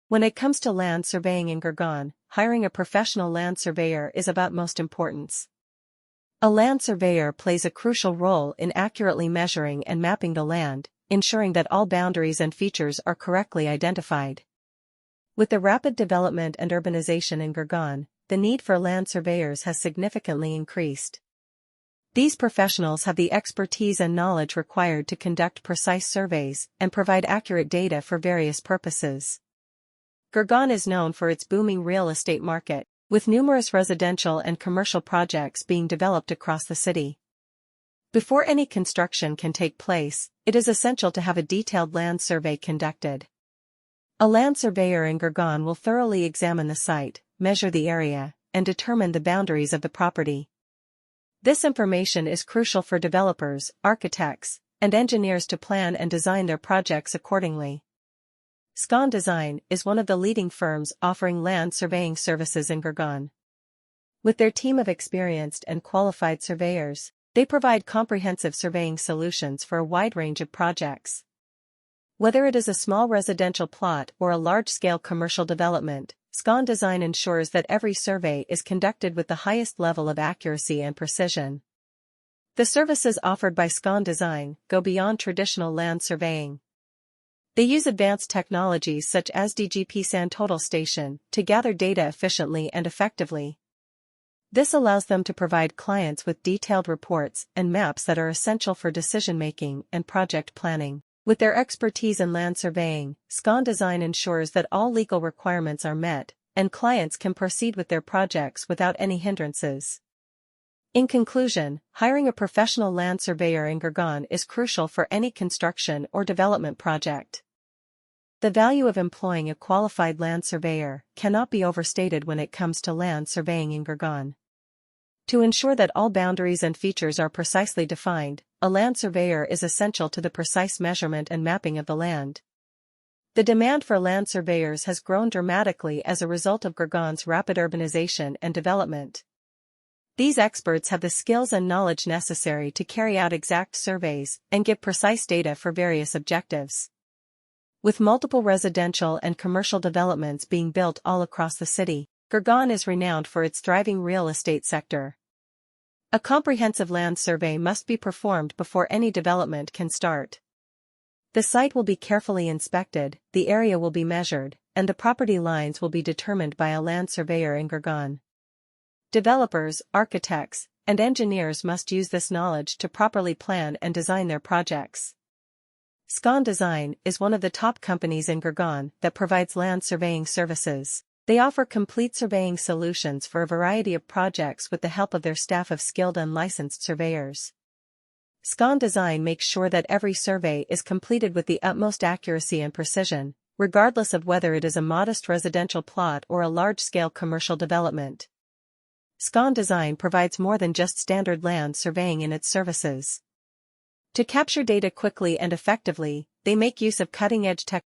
When it comes to land surveying in Gurgaon, hiring a professional land surveyor is of utmost importance. A land surveyor plays a crucial role in accurately measuring and mapping the land, ensuring that all boundaries and features are correctly identified. With the rapid development and urbanization in Gurgaon, the need for land surveyors has significantly increased. These professionals have the expertise and knowledge required to conduct precise surveys and provide accurate data for various purposes. Gurgaon is known for its booming real estate market, with numerous residential and commercial projects being developed across the city. Before any construction can take place, it is essential to have a detailed land survey conducted. A land surveyor in Gurgaon will thoroughly examine the site, measure the area, and determine the boundaries of the property. This information is crucial for developers, architects, and engineers to plan and design their projects accordingly. SCON Design is one of the leading firms offering land surveying services in Gurgaon. With their team of experienced and qualified surveyors, they provide comprehensive surveying solutions for a wide range of projects. Whether it is a small residential plot or a large-scale commercial development, SCON Design ensures that every survey is conducted with the highest level of accuracy and precision. The services offered by SCON Design go beyond traditional land surveying. They use advanced technologies such as DGP-SAN total station to gather data efficiently and effectively. This allows them to provide clients with detailed reports and maps that are essential for decision-making and project planning. With their expertise in land surveying, SCON Design ensures that all legal requirements are met, and clients can proceed with their projects without any hindrances. In conclusion, hiring a professional land surveyor in Gurgaon is crucial for any construction or development project. The value of employing a qualified land surveyor cannot be overstated when it comes to land surveying in Gurgaon. To ensure that all boundaries and features are precisely defined, a land surveyor is essential to the precise measurement and mapping of the land. The demand for land surveyors has grown dramatically as a result of Gurgaon's rapid urbanization and development. These experts have the skills and knowledge necessary to carry out exact surveys and give precise data for various objectives. With multiple residential and commercial developments being built all across the city, Gurgaon is renowned for its thriving real estate sector. A comprehensive land survey must be performed before any development can start. The site will be carefully inspected, the area will be measured, and the property lines will be determined by a land surveyor in Gurgaon. Developers, architects, and engineers must use this knowledge to properly plan and design their projects. SCON Design is one of the top companies in Gurgaon that provides land surveying services. They offer complete surveying solutions for a variety of projects with the help of their staff of skilled and licensed surveyors. SCON Design makes sure that every survey is completed with the utmost accuracy and precision, regardless of whether it is a modest residential plot or a large-scale commercial development. SCON Design provides more than just standard land surveying in its services. To capture data quickly and effectively, they make use of cutting-edge technology